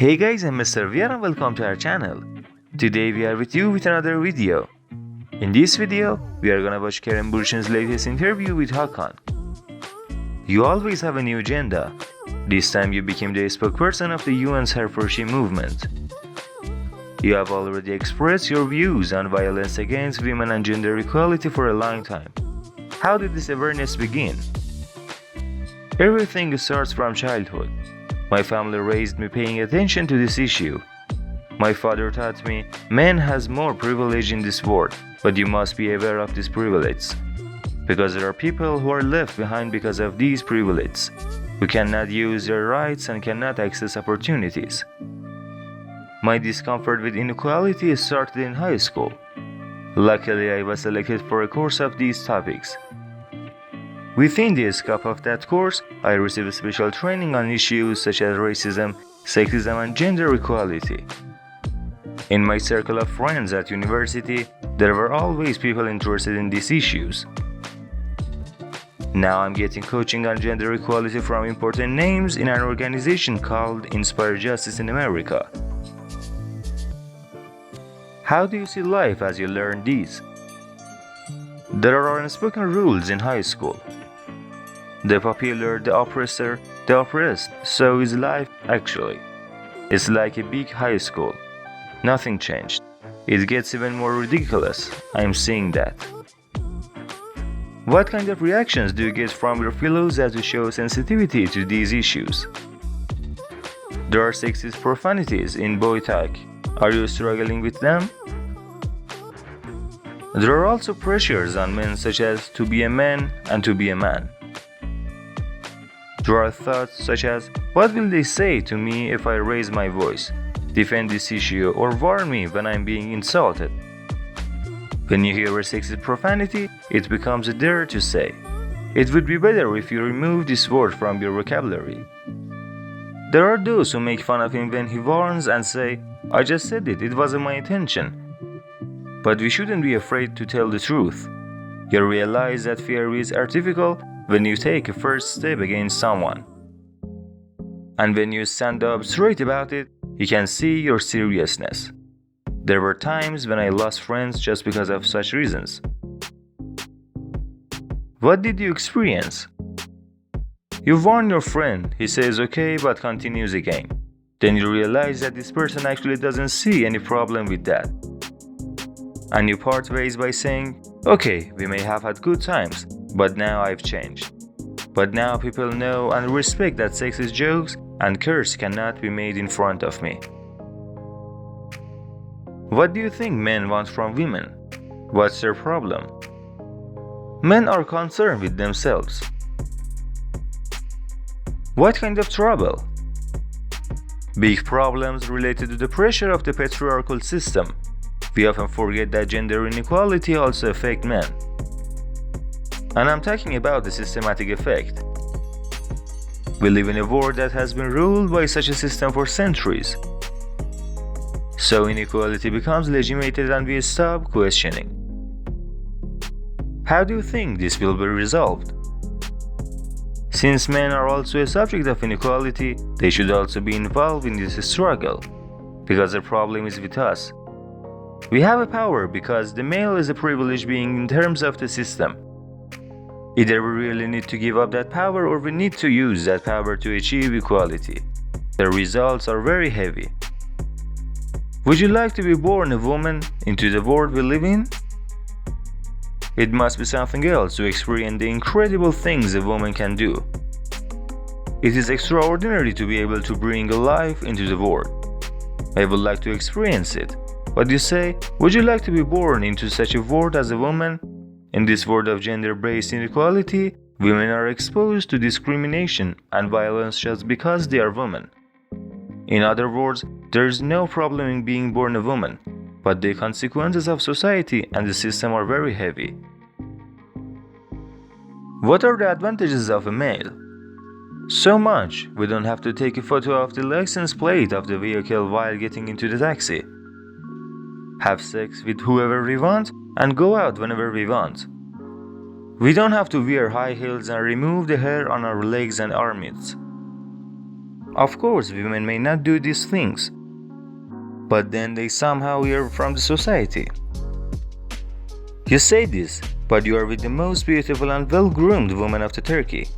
Hey guys, I'm Mr. VR and welcome to our channel. Today we are with you with another video. In this video, we are gonna watch Kerem Bürsin's latest interview with Hakan. You always have a new agenda. This time you became the spokesperson of the UN's Her4She movement. You have already expressed your views on violence against women and gender equality for a long time. How did this awareness begin? Everything starts from childhood. My family raised me paying attention to this issue. My father taught me, man has more privilege in this world, but you must be aware of this privilege. Because there are people who are left behind because of these privileges, who cannot use their rights and cannot access opportunities. My discomfort with inequality started in high school. Luckily, I was selected for a course of these topics. Within the scope of that course, I received special training on issues such as racism, sexism, and gender equality. In my circle of friends at university, there were always people interested in these issues. Now I'm getting coaching on gender equality from important names in an organization called Inspire Justice in America. How do you see life as you learn these? There are unspoken rules in high school. The popular, the oppressor, the oppressed. So is life actually. It's like a big high school. Nothing changed. It gets even more ridiculous. I'm seeing that. What kind of reactions do you get from your fellows as you show sensitivity to these issues? There are sexist profanities in boy talk. Are you struggling with them? There are also pressures on men such as to be a man and to be a man. There are thoughts such as, what will they say to me if I raise my voice, defend this issue, or warn me when I'm being insulted? When you hear a sexist profanity, it becomes a dare to say. It would be better if you remove this word from your vocabulary. There are those who make fun of him when he warns and say, I just said it, it wasn't my intention. But we shouldn't be afraid to tell the truth. You realize that fear is artificial when you take a first step against someone. And when you stand up straight about it, you can see your seriousness. There were times when I lost friends just because of such reasons. What did you experience? You warn your friend, he says okay but continues again. Then you realize that this person actually doesn't see any problem with that. And you part ways by saying, okay, we may have had good times, but now I've changed. But now people know and respect that sexist jokes and curse cannot be made in front of me. What do you think men want from women? What's their problem? Men are concerned with themselves. What kind of trouble? Big problems related to the pressure of the patriarchal system. We often forget that gender inequality also affects men. And I'm talking about the systematic effect. We live in a world that has been ruled by such a system for centuries. So inequality becomes legitimated and we stop questioning. How do you think this will be resolved? Since men are also a subject of inequality, they should also be involved in this struggle. Because the problem is with us. We have a power because the male is a privileged being in terms of the system. Either we really need to give up that power or we need to use that power to achieve equality. The results are very heavy. Would you like to be born a woman into the world we live in? It must be something else to experience the incredible things a woman can do. It is extraordinary to be able to bring a life into the world. I would like to experience it. But you say, would you like to be born into such a world as a woman? In this world of gender-based inequality, women are exposed to discrimination and violence just because they are women. In other words, there is no problem in being born a woman, but the consequences of society and the system are very heavy. What are the advantages of a male? So much, we don't have to take a photo of the license plate of the vehicle while getting into the taxi. Have sex with whoever we want and go out whenever we want. We don't have to wear high heels and remove the hair on our legs and armpits. Of course, women may not do these things, but then they somehow hear from the society. You say this, but you are with the most beautiful and well-groomed woman of the Turkey.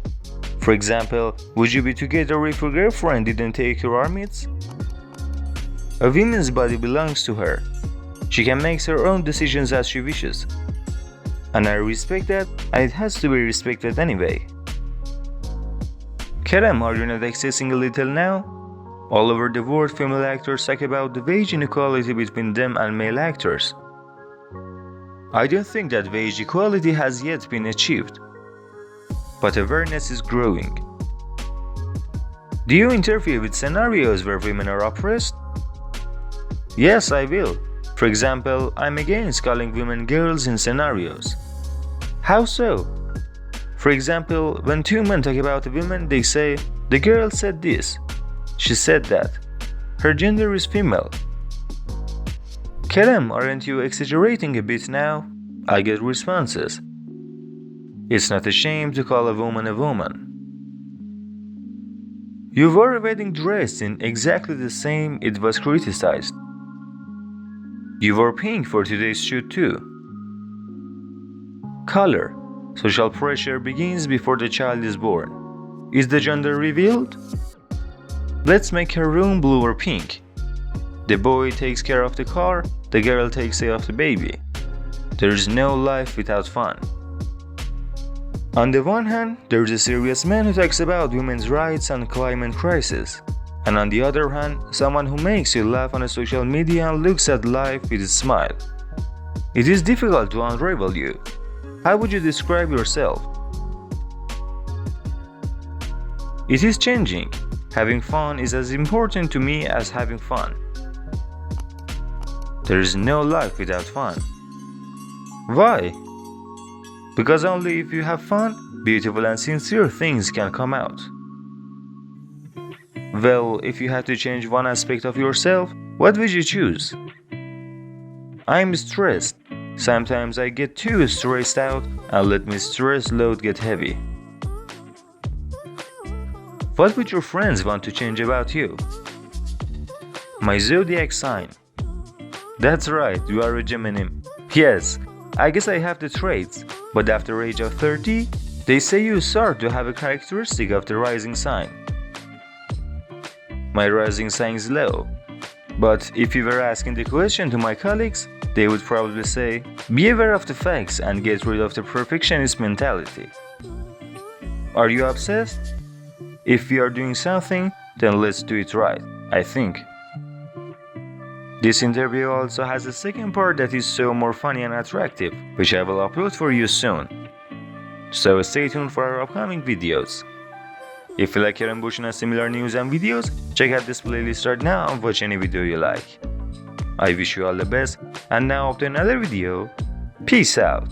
For example, would you be together if your girlfriend didn't take your armpits? A woman's body belongs to her. She can make her own decisions as she wishes. And I respect that, and it has to be respected anyway. Kerem, are you not accessing a little now? All over the world, female actors talk about the wage inequality between them and male actors. I don't think that wage equality has yet been achieved, but awareness is growing. Do you interfere with scenarios where women are oppressed? Yes, I will. For example, I'm against calling women girls in scenarios. How so? For example, when two men talk about a woman, they say, the girl said this, she said that, her gender is female. Kerem, aren't you exaggerating a bit now? I get responses. It's not a shame to call a woman a woman. You wore a wedding dress in exactly the same, it was criticized. You wore pink for today's shoot too. Color. Social pressure begins before the child is born. Is the gender revealed? Let's make her room blue or pink. The boy takes care of the car, the girl takes care of the baby. There is no life without fun. On the one hand, there is a serious man who talks about women's rights and climate crisis. And on the other hand, someone who makes you laugh on a social media and looks at life with a smile. It is difficult to unravel you. How would you describe yourself? It is changing. Having fun is as important to me as having fun. There is no life without fun. Why? Because only if you have fun, beautiful and sincere things can come out. Well, if you had to change one aspect of yourself, what would you choose? I'm stressed. Sometimes I get too stressed out and let my stress load get heavy. What would your friends want to change about you? My zodiac sign. That's right, you are a Gemini. Yes, I guess I have the traits, but after age of 30, they say you start to have a characteristic of the rising sign. My rising sign is low, but if you were asking the question to my colleagues, they would probably say, be aware of the facts and get rid of the perfectionist mentality. Are you obsessed? If we are doing something, then let's do it right, I think. This interview also has a second part that is so more funny and attractive, which I will upload for you soon. So stay tuned for our upcoming videos. If you like Kerem Bursin and similar news and videos, check out this playlist right now and watch any video you like. I wish you all the best, and now up to another video. Peace out.